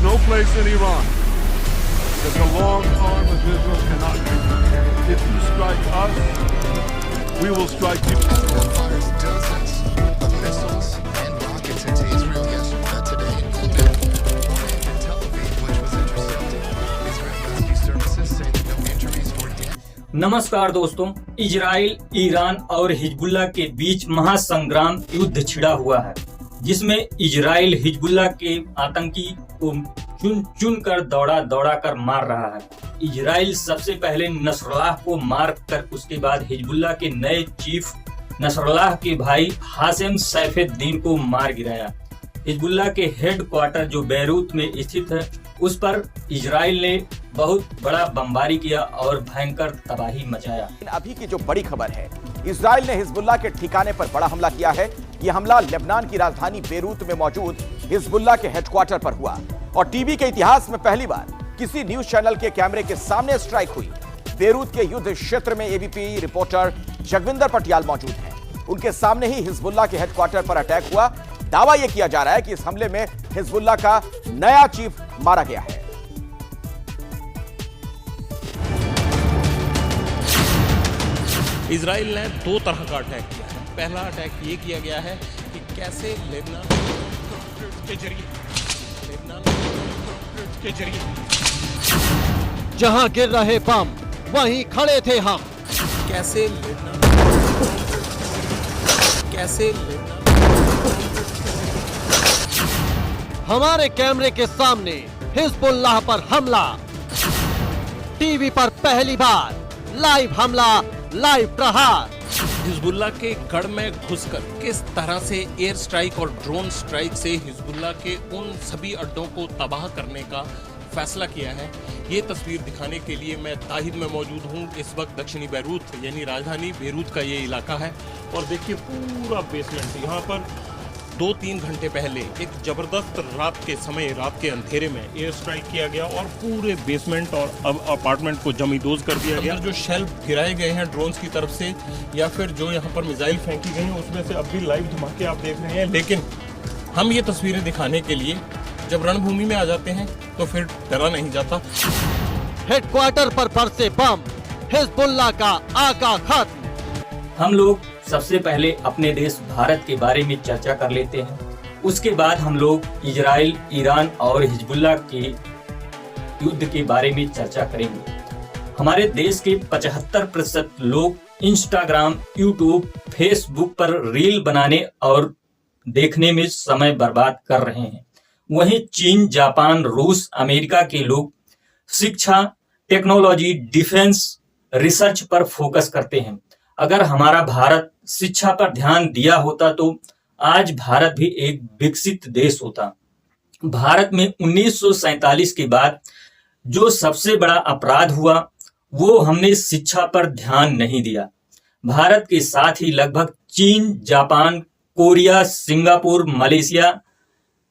no place in Iran that the long arm of Israel cannot reach. If you strike us, we will strike you. Israel fires dozens of missiles and rockets into Israel today, including one in Tel Aviv, which was intercepted. Israel rescue services say that no injuries or deaths. नमस्कार दोस्तों, Israel, Iran और Hezbollah के बीच महासंग्राम युद्ध छिड़ा हुआ है, जिसमें Israel Hezbollah के आतंकी को चुन चुन कर दौड़ा कर मार रहा है। इजराइल सबसे पहले नसरुल्लाह को मार कर उसके बाद हिजबुल्लाह के नए चीफ नसरुल्लाह के भाई हाशिम सैफुद्दीन को मार गिराया। हिजबुल्लाह के हेड क्वार्टर जो बैरूत में स्थित है, उस पर इजराइल ने बहुत बड़ा बमबारी किया और भयंकर तबाही मचाया। अभी की जो बड़ी खबर है, इजराइल ने हिजबुल्लाह के ठिकाने पर बड़ा हमला किया है। यह हमला लेबनान की राजधानी बेरूत में मौजूद हिजबुल्लाह के हेडक्वार्टर पर हुआ और टीवी के इतिहास में पहली बार किसी न्यूज चैनल के कैमरे के सामने स्ट्राइक हुई। बेरूत के युद्ध क्षेत्र में एबीपी रिपोर्टर जगविंदर पटियाल मौजूद हैं। उनके सामने ही हिजबुल्लाह के हेडक्वार्टर पर अटैक हुआ। दावा यह किया जा रहा है कि इस हमले में हिजबुल्लाह का नया चीफ मारा गया है। इजराइल ने दो तरह का अटैक किया है। पहला अटैक ये किया गया है कि कैसे लेबनान के जरिए जहां गिर रहे बम वहीं खड़े थे हम। कैसे हमारे कैमरे के सामने हिजबुल्लाह पर हमला। टीवी पर पहली बार लाइव हमला, लाइव प्रहार। हिजबुल्लाह के गढ़ में घुसकर किस तरह से एयर स्ट्राइक और ड्रोन स्ट्राइक से हिजबुल्लाह के उन सभी अड्डों को तबाह करने का फैसला किया है, ये तस्वीर दिखाने के लिए मैं ताहिद में मौजूद हूँ। इस वक्त दक्षिणी बैरूत यानी राजधानी बेरूत का ये इलाका है और देखिए पूरा बेसमेंट। यहाँ पर 2-3 घंटे पहले एक जबरदस्त रात के अंधेरे में एयर स्ट्राइक किया गया और पूरे बेसमेंट और अब अपार्टमेंट को जमींदोज कर दिया गया। जो शेल्फ गिराए गए हैं ड्रोन्स की तरफ से या फिर जो यहाँ पर मिसाइल फेंकी गई हैं, उसमें से अब भी लाइव धमाके आप देख रहे हैं। लेकिन हम ये तस्वीरें दिखाने के लिए जब रणभूमि में आ जाते हैं तो फिर डरा नहीं जाता। हेडक्वार्टर पर बरसे बम, हिजबुल्लाह का आका खत्म। हम लोग सबसे पहले अपने देश भारत के बारे में चर्चा कर लेते हैं, उसके बाद हम लोग इजराइल, ईरान और हिजबुल्लाह के युद्ध के बारे में चर्चा करेंगे। हमारे देश के 75% लोग इंस्टाग्राम, यूट्यूब, फेसबुक पर रील बनाने और देखने में समय बर्बाद कर रहे हैं। वहीं चीन, जापान, रूस, अमेरिका के लोग शिक्षा, टेक्नोलॉजी, डिफेंस, रिसर्च पर फोकस करते हैं। अगर हमारा भारत शिक्षा पर ध्यान दिया होता तो आज भारत भी एक विकसित देश होता। भारत में 1947 के बाद जो सबसे बड़ा अपराध हुआ वो हमने शिक्षा पर ध्यान नहीं दिया। भारत के साथ ही लगभग चीन, जापान, कोरिया, सिंगापुर, मलेशिया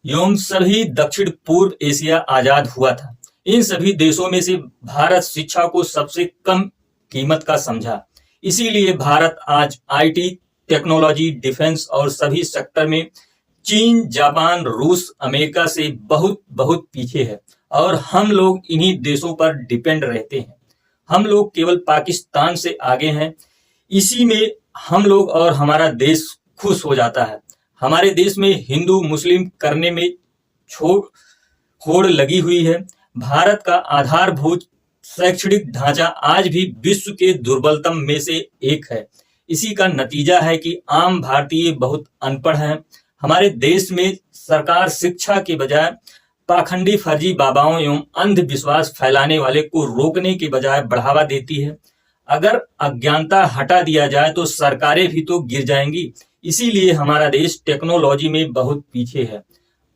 एवं सभी दक्षिण पूर्व एशिया आजाद हुआ था। इन सभी देशों में से भारत शिक्षा को सबसे कम कीमत का समझा। इसीलिए भारत आज आईटी, टेक्नोलॉजी, डिफेंस और सभी सेक्टर में चीन, जापान, रूस, अमेरिका से बहुत पीछे है और हम लोग इन्हीं देशों पर डिपेंड रहते हैं। हम लोग केवल पाकिस्तान से आगे हैं। इसी में हम लोग और हमारा देश खुश हो जाता है। हमारे देश में हिंदू मुस्लिम करने में होड़ लगी हुई है। भारत का आधारभूत शैक्षणिक ढांचा आज भी विश्व के दुर्बलतम में से एक है। इसी का नतीजा है कि आम भारतीय बहुत अनपढ़ हैं। हमारे देश में सरकार शिक्षा के बजाय पाखंडी फर्जी बाबाओं एवं अंधविश्वास फैलाने वाले को रोकने के बजाय बढ़ावा देती है। अगर अज्ञानता हटा दिया जाए तो सरकारें भी तो गिर जाएंगी। इसीलिए हमारा देश टेक्नोलॉजी में बहुत पीछे है।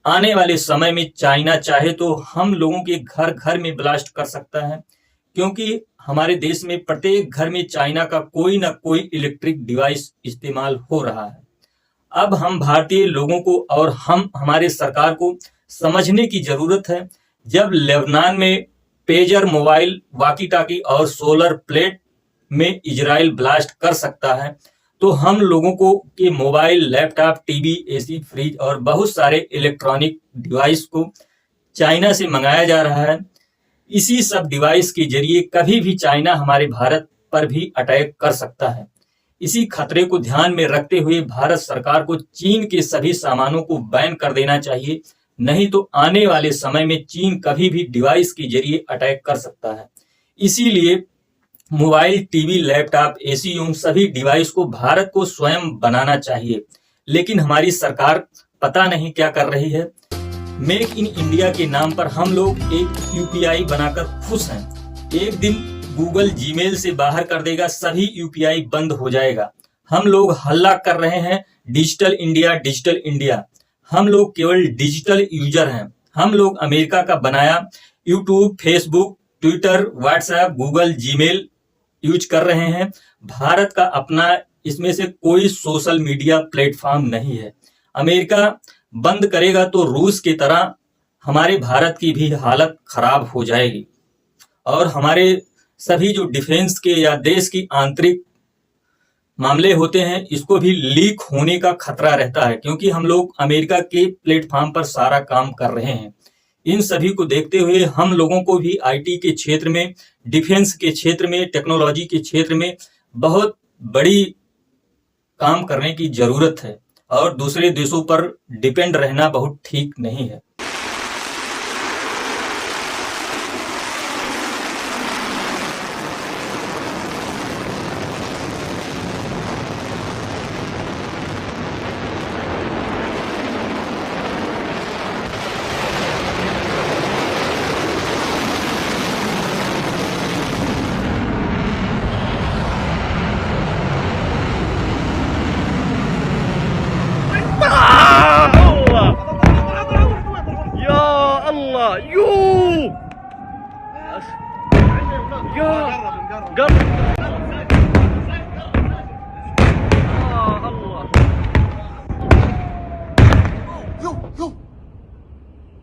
आने वाले समय में चाइना चाहे तो हम लोगों के घर घर में ब्लास्ट कर सकता है, क्योंकि हमारे देश में प्रत्येक घर में चाइना का कोई ना कोई इलेक्ट्रिक डिवाइस इस्तेमाल हो रहा है। अब हम भारतीय लोगों को और हमारे सरकार को समझने की जरूरत है। जब लेबनान में पेजर, मोबाइल, वॉकी टॉकी और सोलर प्लेट में इजराइल ब्लास्ट कर सकता है, तो हम लोगों को के mobile, laptop, TV, AC, fridge और बहुत सारे इलेक्ट्रॉनिक डिवाइस को चाइना से मंगाया जा रहा है। इसी सब डिवाइस के जरिए कभी भी चाइना हमारे भारत पर भी अटैक कर सकता है। इसी खतरे को ध्यान में रखते हुए भारत सरकार को चीन के सभी सामानों को बैन कर देना चाहिए, नहीं तो आने वाले समय में चीन कभी भी डिवाइस के जरिए अटैक कर सकता है। इसीलिए मोबाइल, टीवी, लैपटॉप, एसी एवं सभी डिवाइस को भारत को स्वयं बनाना चाहिए, लेकिन हमारी सरकार पता नहीं क्या कर रही है। मेक इन इंडिया के नाम पर हम लोग एक यूपीआई बनाकर खुश हैं। एक दिन गूगल जीमेल से बाहर कर देगा, सभी यूपीआई बंद हो जाएगा। हम लोग हल्ला कर रहे हैं डिजिटल इंडिया, डिजिटल इंडिया। हम लोग केवल डिजिटल यूजर हैं। हम लोग अमेरिका का बनाया YouTube, Facebook, Twitter, WhatsApp, Google, Gmail use कर रहे हैं। भारत का अपना इसमें से कोई सोशल मीडिया प्लेटफॉर्म नहीं है। अमेरिका बंद करेगा तो रूस की तरह हमारे भारत की भी हालत खराब हो जाएगी और हमारे सभी जो डिफेंस के या देश की आंतरिक मामले होते हैं इसको भी लीक होने का खतरा रहता है, क्योंकि हम लोग अमेरिका के प्लेटफॉर्म पर सारा काम कर रहे हैं। इन सभी को देखते हुए हम लोगों को भी आईटी के क्षेत्र में, डिफेंस के क्षेत्र में, टेक्नोलॉजी के क्षेत्र में बहुत बड़ी काम करने की जरूरत है और दूसरे देशों पर डिपेंड रहना बहुत ठीक नहीं है।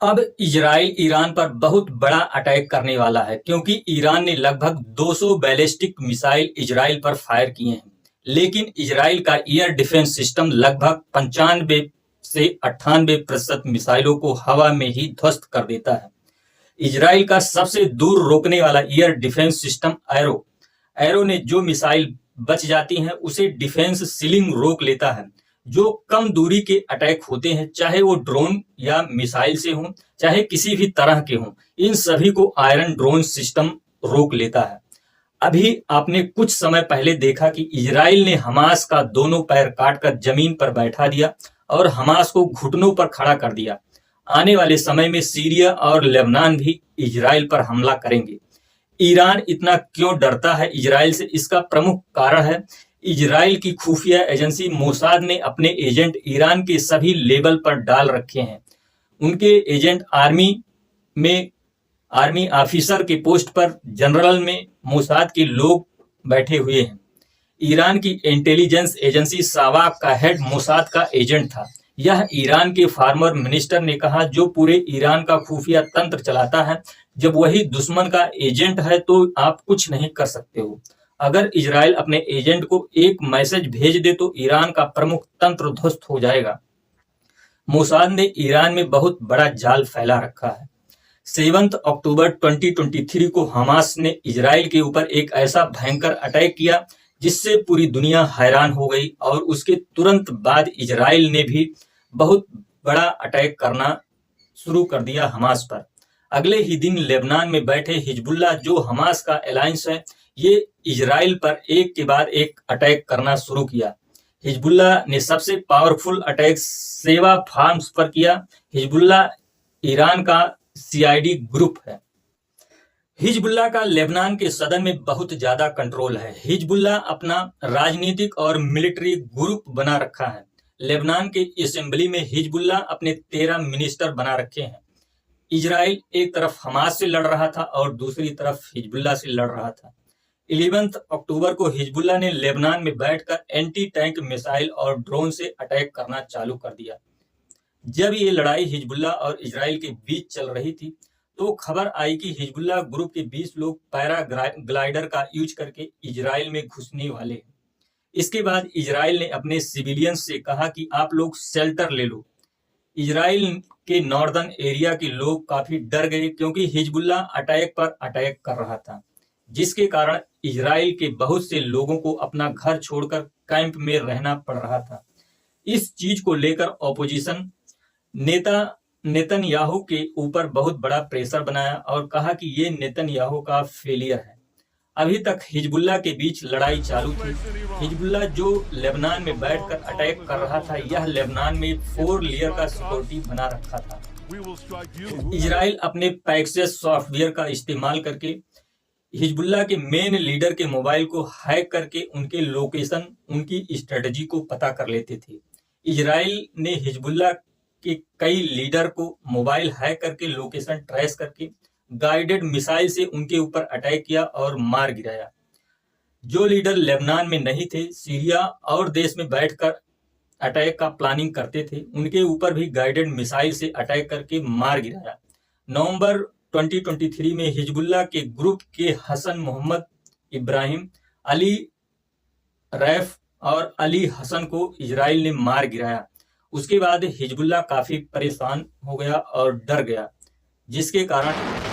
अब इजराइल ईरान पर बहुत बड़ा अटैक करने वाला है, क्योंकि ईरान ने लगभग 200 बैलिस्टिक मिसाइल इजराइल पर फायर किए हैं, लेकिन इजराइल का एयर डिफेंस सिस्टम लगभग 95 से 98% मिसाइलों को हवा में ही ध्वस्त कर देता है। इजराइल का सबसे दूर रोकने वाला एयर डिफेंस सिस्टम एरो ने जो मिसाइल बच जाती हैं उसे डिफेंस सीलिंग रोक लेता है। जो कम दूरी के अटैक होते हैं, चाहे वो ड्रोन या मिसाइल से हों, चाहे किसी भी तरह के हों, इन सभी को आयरन ड्रोन सिस्टम रोक लेता है। अभी आपने कुछ समय पहले देखा कि इजराइल ने हमास का दोनों पैर काटकर जमीन पर बैठा दिया और हमास को घुटनों पर खड़ा कर दिया। आने वाले समय में सीरिया और लेबनान भी इजराइल पर हमला करेंगे। ईरान इतना क्यों डरता है इजराइल से, इसका प्रमुख कारण है इजराइल की खुफिया एजेंसी मोसाद ने अपने एजेंट ईरान के सभी लेवल पर डाल रखे हैं। उनके एजेंट आर्मी ऑफिसर के पोस्ट पर, जनरल में मोसाद के लोग बैठे हुए हैं। ईरान की इंटेलिजेंस एजेंसी सावाक का हेड मोसाद का एजेंट था। यह ईरान के फॉर्मर मिनिस्टर ने कहा, जो पूरे ईरान का खुफिया तंत्र चलाता है, जब वही दुश्मन का एजेंट है तो आप कुछ नहीं कर सकते हो। अगर इजराइल अपने एजेंट को एक मैसेज भेज दे तो ईरान का प्रमुख तंत्र ध्वस्त हो जाएगा। मोसाद ने ईरान में बहुत बड़ा जाल फैला रखा है। 7 अक्टूबर 2023 को हमास ने इजराइल के ऊपर एक ऐसा भयंकर अटैक किया जिससे पूरी दुनिया हैरान हो गई और उसके तुरंत बाद इजराइल ने भी बहुत बड़ा अटैक करना शुरू कर दिया हमास पर। अगले ही दिन लेबनान में बैठे हिजबुल्लाह, जो हमास का अलायंस है, ये इजराइल पर एक के बाद एक अटैक करना शुरू किया। हिजबुल्लाह ने सबसे पावरफुल अटैक सेवा फार्म्स पर किया। हिजबुल्लाह ईरान का सीआईडी ग्रुप है। हिजबुल्लाह का लेबनान के सदन में बहुत ज्यादा कंट्रोल है। हिजबुल्लाह अपना राजनीतिक और मिलिट्री ग्रुप बना रखा है। लेबनान के असेंबली में हिजबुल्लाह अपने 13 मिनिस्टर बना रखे हैं। इजराइल एक तरफ हमास से लड़ रहा था और दूसरी तरफ हिजबुल्लाह से लड़ रहा था। 11 अक्टूबर को हिजबुल्लाह ने लेबनान में बैठकर एंटी टैंक मिसाइल और ड्रोन से अटैक करना चालू कर दिया। जब ये लड़ाई हिजबुल्लाह और इजराइल के बीच चल रही थी तो खबर आई कि हिजबुल्लाह ग्रुप के 20 लोग पैराग्लाइडर का यूज करके इजराइल में घुसने वाले हैं। इसके बाद इजराइल ने अपने सिविलियंस से कहा कि आप लोग शेल्टर ले लो। इजराइल के नॉर्दर्न एरिया के लोग काफी डर गए क्योंकि हिजबुल्लाह अटैक पर अटैक कर रहा था, जिसके कारण इजराइल के बहुत से लोगों को अपना घर छोड़कर कैंप में रहना पड़ रहा था। इस चीज को लेकर ऑपोजिशन नेता नेतन्याहू के ऊपर बहुत बड़ा प्रेशर बनाया और कहा कि ये नेतन्याहू का फेलियर है। अभी तक हिजबुल्लाह के बीच लड़ाई चालू थी। हिजबुल्लाह जो लेबनान में बैठकर अटैक कर रहा था, यह लेबनान में 4 लेयर का सिक्योरिटी बना रखा था। इजराइल अपने पैक्सेस सॉफ्टवेयर का इस्तेमाल करके हिजबुल्लाह के मेन लीडर के मोबाइल को हैक करके उनके लोकेशन, उनकी स्ट्रेटजी को पता कर लेते थे। इजराइल ने हिजबुल्लाह के कई लीडर को मोबाइल हैक करके लोकेशन ट्रेस करके गाइडेड मिसाइल से उनके ऊपर अटैक किया और मार गिराया। जो लीडर लेबनान में नहीं थे, सीरिया और देश में बैठकर अटैक का प्लानिंग करते थे, उनके ऊपर भी गाइडेड मिसाइल से अटैक करके मार गिराया। नवंबर 2023 में हिजबुल्लाह के ग्रुप के हसन मोहम्मद इब्राहिम, अली रैफ और अली हसन को इजराइल ने मार गिराया। उसके बाद हिजबुल्लाह काफी परेशान हो गया और डर गया, जिसके कारण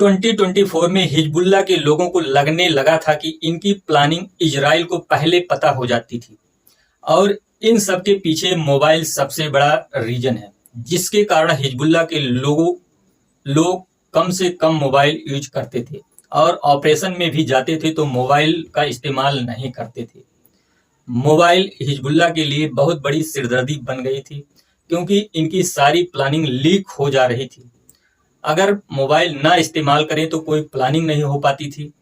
2024 में हिजबुल्लाह के लोगों को लगने लगा था कि इनकी प्लानिंग इजराइल को पहले पता हो जाती थी और इन सब के पीछे मोबाइल सबसे बड़ा रीजन है, जिसके कारण हिजबुल्लाह के लोग कम से कम मोबाइल यूज करते थे और ऑपरेशन में भी जाते थे तो मोबाइल का इस्तेमाल नहीं करते थे। मोबाइल हिजबुल्लाह के लिए बहुत बड़ी सिरदर्दी बन गई थी क्योंकि इनकी सारी प्लानिंग लीक हो जा रही थी। अगर मोबाइल ना इस्तेमाल करें तो कोई प्लानिंग नहीं हो पाती थी,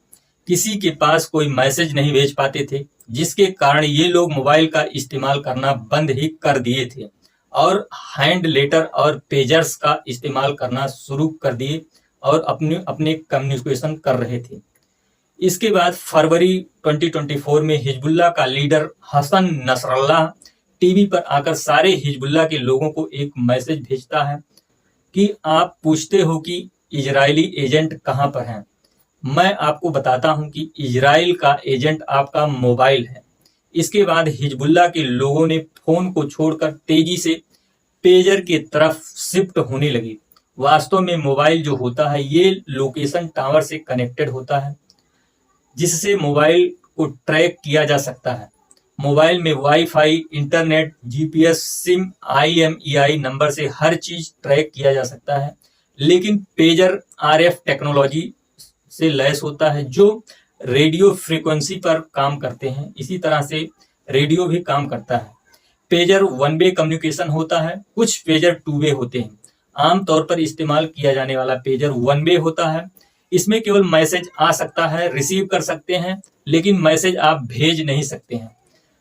किसी के पास कोई मैसेज नहीं भेज पाते थे, जिसके कारण ये लोग मोबाइल का इस्तेमाल करना बंद ही कर दिए थे और हैंड लेटर और पेजर्स का इस्तेमाल करना शुरू कर दिए और अपने कम्युनिकेशन कर रहे थे। इसके बाद फरवरी 2024 में हिजबुल्लाह का लीडर हसन नसरल्लाह टीवी पर आकर सारे हिजबुल्लाह के लोगों को एक मैसेज भेजता है कि आप पूछते हो कि इजरायली एजेंट कहां पर हैं। मैं आपको बताता हूं कि इजराइल का एजेंट आपका मोबाइल है। इसके बाद हिजबुल्लाह के लोगों ने फोन को छोड़कर तेजी से पेजर की तरफ शिफ्ट होने लगी। वास्तव में मोबाइल जो होता है ये लोकेशन टावर से कनेक्टेड होता है, जिससे मोबाइल को ट्रैक किया जा सकता है। मोबाइल में wifi, internet, GPS, SIM, IMEI number से हर चीज ट्रैक किया जा सकता है, लेकिन पेजर RF टेक्नोलॉजी से लैस होता है जो रेडियो फ्रीक्वेंसी पर काम करते हैं। इसी तरह से रेडियो भी काम करता है। पेजर 1 वे कम्युनिकेशन होता है, कुछ पेजर 2 वे होते हैं। आमतौर पर इस्तेमाल किया जाने वाला पेजर 1 वे होता है। इसमें केवल मैसेज आ सकता है, रिसीव कर सकते हैं, लेकिन मैसेज आप भेज नहीं सकते हैं।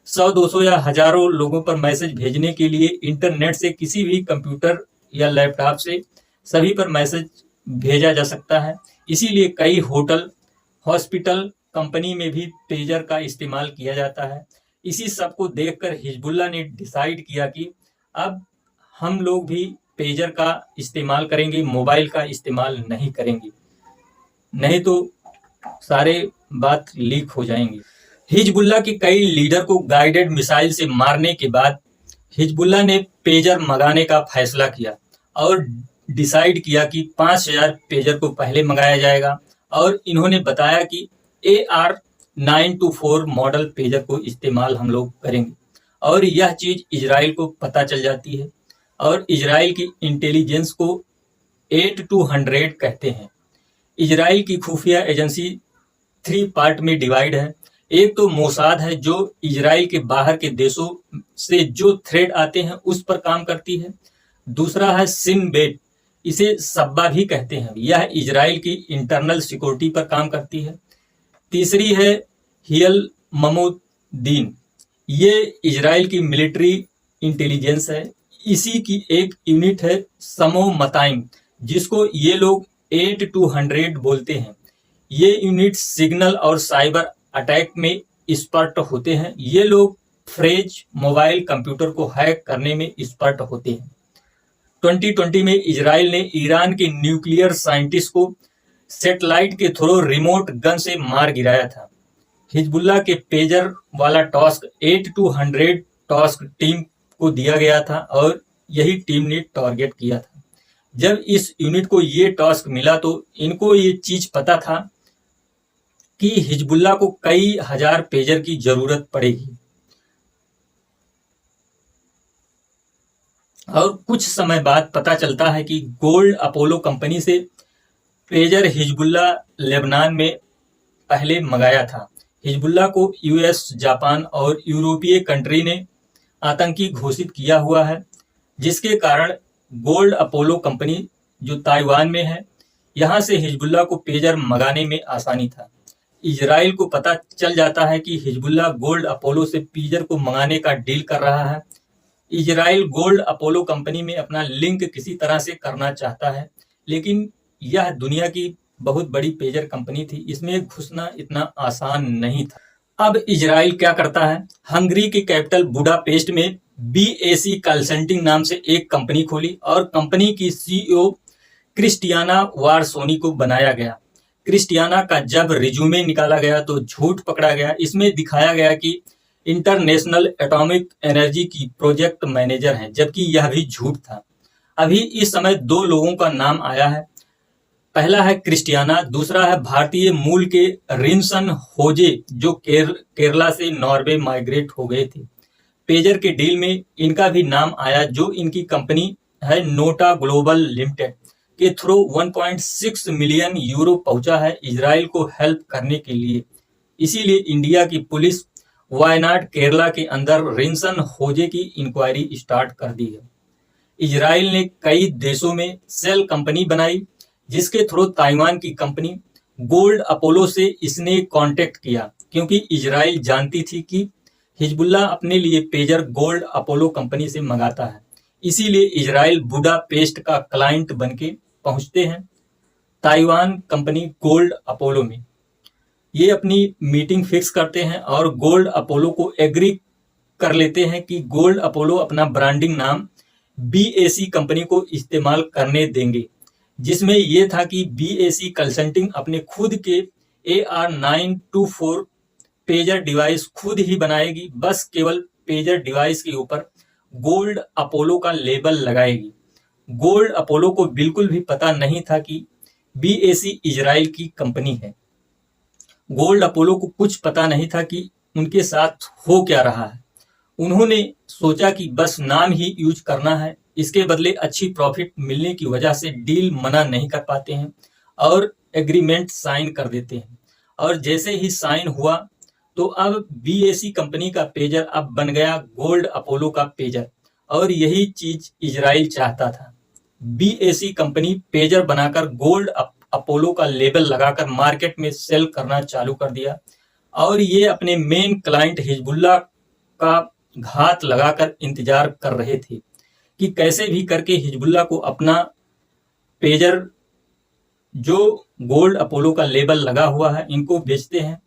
100, 200 या हजारों लोगों पर मैसेज भेजने के लिए इंटरनेट से किसी भी कंप्यूटर या लैपटॉप से सभी पर मैसेज भेजा जा सकता है। इसीलिए कई होटल, हॉस्पिटल, कंपनी में भी पेजर का इस्तेमाल किया जाता है। इसी सब को देखकर हिजबुल्लाह ने डिसाइड किया कि अब हम लोग भी पेजर का इस्तेमाल करेंगे, मोबाइल का इस्तेमाल नहीं करेंगे, नहीं तो सारे बात लीक हो जाएंगे। हिजबुल्लाह के कई लीडर को गाइडेड मिसाइल से मारने के बाद हिजबुल्लाह ने पेजर मंगाने का फैसला किया और डिसाइड किया कि 5000 पेजर को पहले मंगाया जाएगा और इन्होंने बताया कि AR-924 मॉडल पेजर को इस्तेमाल हम लोग करेंगे। और यह चीज़ इजराइल को पता चल जाती है और इजराइल की इंटेलिजेंस को 8-100 कहते हैं। इजराइल की खुफिया एजेंसी 3 पार्ट में डिवाइड है। एक तो मोसाद है जो इजराइल के बाहर के देशों से जो थ्रेड आते हैं उस पर काम करती है। दूसरा है सिन बेट, इसे सब्बा भी कहते हैं, यह इजराइल की इंटरनल सिक्योरिटी पर काम करती है। तीसरी है हियल ममोदीन, ये इजराइल की मिलिट्री इंटेलिजेंस है। इसी की एक यूनिट है समो मताइम, जिसको ये लोग 8-100 बोलते हैं। ये यूनिट सिग्नल और साइबर अटैक में एक्सपर्ट होते हैं। ये लोग फ्रेज मोबाइल कंप्यूटर को हैक करने में एक्सपर्ट होते हैं। 2020 में इजराइल ने ईरान के न्यूक्लियर साइंटिस्ट को सैटेलाइट के थ्रू रिमोट गन से मार गिराया था। हिजबुल्लाह के पेजर वाला टास्क 8-100 टास्क टीम को दिया गया था और यही टीम ने टारगेट किया था। जब इस यूनिट को ये टास्क मिला तो इनको ये चीज पता था कि हिजबुल्लाह को कई हजार पेजर की जरूरत पड़ेगी। और कुछ समय बाद पता चलता है कि गोल्ड अपोलो कंपनी से पेजर हिजबुल्लाह लेबनान में पहले मंगाया था। हिजबुल्लाह को यूएस, जापान और यूरोपीय कंट्री ने आतंकी घोषित किया हुआ है, जिसके कारण गोल्ड अपोलो कंपनी जो ताइवान में है, यहाँ से हिजबुल्लाह को पेजर मंगाने में आसानी था। इजराइल को पता चल जाता है कि हिजबुल्लाह गोल्ड अपोलो से पेजर को मंगाने का डील कर रहा है। इजराइल गोल्ड अपोलो कंपनी में अपना लिंक किसी तरह से करना चाहता है, लेकिन यह दुनिया की बहुत बड़ी पेजर कंपनी थी, इसमें घुसना इतना आसान नहीं था। अब इजराइल क्या करता है, हंगरी की कैपिटल बुडापेस्ट में BAC कंसल्टिंग नाम से एक कंपनी खोली और कंपनी की CEO क्रिस्टियाना वारसोनी को बनाया गया। क्रिस्टियाना का जब रिज्यूमे निकाला गया तो झूठ पकड़ा गया। इसमें दिखाया गया कि इंटरनेशनल एटॉमिक एनर्जी की प्रोजेक्ट मैनेजर हैं, जबकि यह भी झूठ था। अभी इस समय 2 लोगों का नाम आया है। पहला है क्रिस्टियाना, दूसरा है भारतीय मूल के रिंसन होजे जो केरला से नॉर्वे माइग्रेट हो गए थे। पेजर के डील में इनका भी नाम आया, जो इनकी कंपनी है नोटा ग्लोबल लिमिटेड के थ्रू 1.6 मिलियन यूरो पहुंचा है इजराइल को हेल्प करने के लिए। इसीलिए इंडिया की पुलिस वायनाड केरला के अंदर रिंसन होजे की इंक्वायरी स्टार्ट कर दी है। इजराइल ने कई देशों में सेल कंपनी बनाई, जिसके थ्रू ताइवान की कंपनी गोल्ड अपोलो से इसने कांटेक्ट किया, क्योंकि इजराइल जानती थी कि हिजबुल्लाह अपने लिए पेजर गोल्ड अपोलो कंपनी से मंगाता है। इसीलिए इजराइल बुडापेस्ट का क्लाइंट बनके पहुंचते हैं ताइवान कंपनी गोल्ड अपोलो में। ये अपनी मीटिंग फिक्स करते हैं और गोल्ड अपोलो को एग्री कर लेते हैं कि गोल्ड अपोलो अपना ब्रांडिंग नाम BAC कंपनी को इस्तेमाल करने देंगे, जिसमें यह था कि BAC कंसल्टिंग अपने खुद के AR-924 पेजर डिवाइस खुद ही बनाएगी, बस केवल पेजर डिवाइस के ऊपर गोल्ड अपोलो का लेबल लगाएगी। गोल्ड अपोलो को बिल्कुल भी पता नहीं था कि BAC इजराइल की कंपनी है। गोल्ड अपोलो को कुछ पता नहीं था कि उनके साथ हो क्या रहा है। उन्होंने सोचा कि बस नाम ही यूज करना है, इसके बदले अच्छी प्रॉफिट मिलने की वजह से डील मना नहीं कर पाते हैं और एग्रीमेंट साइन कर देते हैं। और जैसे ही साइन हुआ तो अब BAC कंपनी का पेजर अब बन गया गोल्ड अपोलो का पेजर, और यही चीज इजराइल चाहता था। BAC कंपनी पेजर बनाकर गोल्ड अपोलो का लेबल लगाकर मार्केट में सेल करना चालू कर दिया, और ये अपने मेन क्लाइंट हिजबुल्लाह का घात लगाकर इंतजार कर रहे थे कि कैसे भी करके हिजबुल्लाह को अपना पेजर जो गोल्ड अपोलो का लेबल लगा हुआ है इनको बेचते हैं।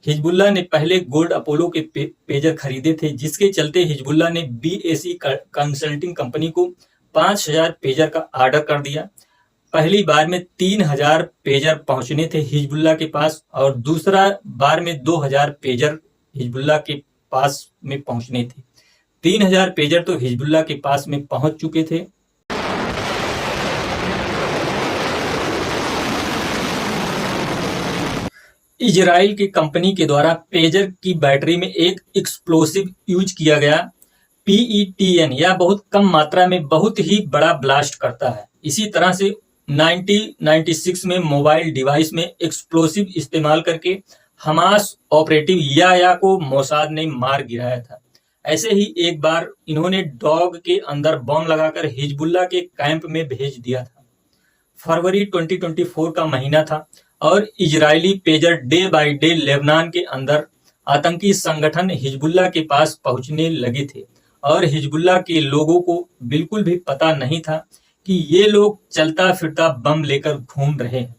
हिजबुल्लाह ने पहले गोल्ड अपोलो के पेजर खरीदे थे, जिसके चलते हिजबुल्लाह ने BAC कंसल्टिंग कंपनी को 5000 पेजर का ऑर्डर कर दिया। पहली बार में 3000 पेजर पहुंचने थे हिजबुल्लाह के पास, और दूसरा बार में 2000 पेजर हिजबुल्लाह के पास में पहुंचने थे। 3000 पेजर तो हिजबुल्लाह के पास में पहुंच चुके थे। इजराइल की कंपनी के द्वारा पेजर की बैटरी में एक एक्सप्लोसिव यूज किया गया PETN, यह बहुत कम मात्रा में बहुत ही बड़ा ब्लास्ट करता है। इसी तरह से 1996 में मोबाइल डिवाइस में एक्सप्लोसिव इस्तेमाल करके हमास ऑपरेटिव या को मोसाद ने मार गिराया था। ऐसे ही एक बार इन्होंने डॉग के अंदर बम लगाकर हिजबुल्लाह के कैंप में भेज दिया था। फरवरी 2024 का महीना था और Israeli pager day by day Lebanon के अंदर आतंकी संगठन हिजबुल्लाह के पास पहुंचने लगे थे और हिजबुल्लाह के लोगों को बिल्कुल भी पता नहीं था कि ये लोग चलता फिरता बम लेकर घूम रहे हैं,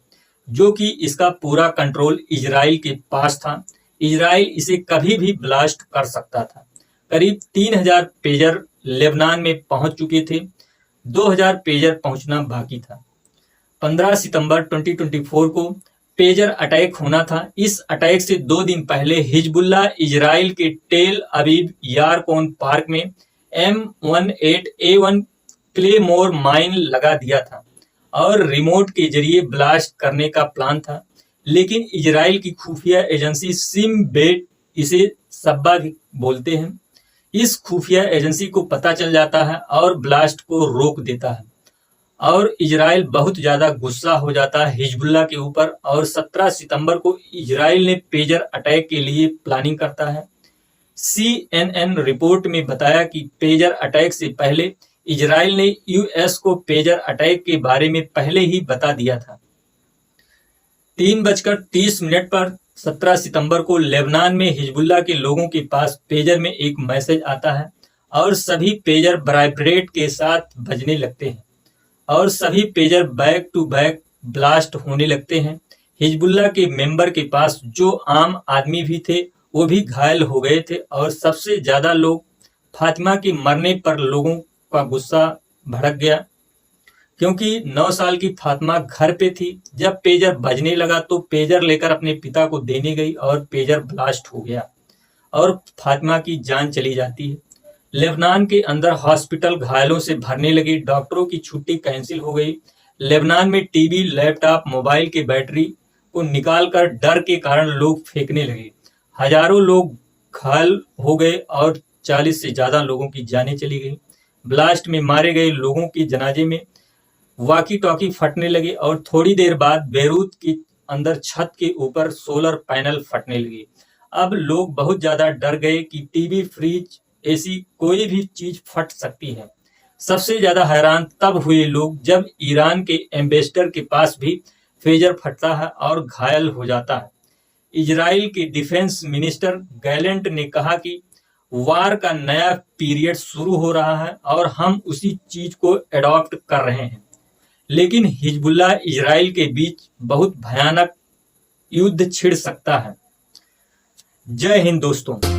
जो कि इसका पूरा कंट्रोल इजराइल के पास था। इजराइल इसे कभी भी ब्लास्ट कर सकता था। करीब 3000 पेजर लेबनान में पहुंच चुके थे, 2000 पेजर पहुंचना बाकी था। 15 सितंबर 2024 को पेजर अटैक होना था। इस अटैक से 2 दिन पहले हिजबुल्लाह इजराइल के टेल अवीव यारकोन पार्क में M18A1 क्लेमोर माइन लगा दिया था और रिमोट के जरिए ब्लास्ट करने का प्लान था, लेकिन इजराइल की खुफिया एजेंसी सिम बेट, इसे सब्बा भी बोलते हैं, इस खुफिया एजेंसी को पता चल जाता है और ब्लास्ट को रोक देता है और इजराइल बहुत ज्यादा गुस्सा हो जाता है हिजबुल्लाह के ऊपर और 17 सितंबर को इजराइल ने पेजर अटैक के लिए प्लानिंग करता है। CNN रिपोर्ट में बताया कि पेजर अटैक से पहले इजराइल ने US को पेजर अटैक के बारे में पहले ही बता दिया था। 3:30 पर 17 सितंबर को लेबनान में हिजबुल्लाह के लोगों के पास पेजर में एक मैसेज आता है और सभी पेजर वाइब्रेट के साथ बजने लगते हैं और सभी pager back to back blast होने लगते हैं। हिजबुल्लाह के मेंबर के पास जो आम आदमी भी थे वो भी घायल हो गए थे और सबसे ज्यादा लोग फातिमा के मरने पर लोगों का गुस्सा भड़क गया, क्योंकि 9 साल की फातिमा घर पे थी। जब पेजर बजने लगा तो पेजर लेकर अपने पिता को देने गई और पेजर ब्लास्ट हो गया और फातिमा की जान चली जाती है। लेबनान के अंदर हॉस्पिटल घायलों से भरने लगी, डॉक्टरों की छुट्टी कैंसिल हो गई। लेबनान में टीवी, लैपटॉप, मोबाइल की बैटरी को निकालकर डर के कारण लोग फेंकने लगे। हजारों लोग घायल हो गए और 40 से ज्यादा लोगों की जानें चली गई। ब्लास्ट में मारे गए लोगों के जनाजे में वाकी टॉकी फटने लगे और थोड़ी देर बाद बेरूत के अंदर छत के ऊपर सोलर पैनल फटने लगे। अब लोग बहुत ज्यादा डर गए कि टीवी, फ्रिज, ऐसी कोई भी चीज फट सकती है। सबसे ज्यादा हैरान तब हुए लोग जब ईरान के एम्बेसडर के पास भी पेजर फटता है और घायल हो जाता है। इजराइल के डिफेंस मिनिस्टर गैलेंट ने कहा कि वार का नया पीरियड शुरू हो रहा है और हम उसी चीज को एडॉप्ट कर रहे हैं, लेकिन हिजबुल्लाह इजराइल के बीच बहुत भयानक युद्ध छिड़ सकता है। जय हिंद दोस्तों।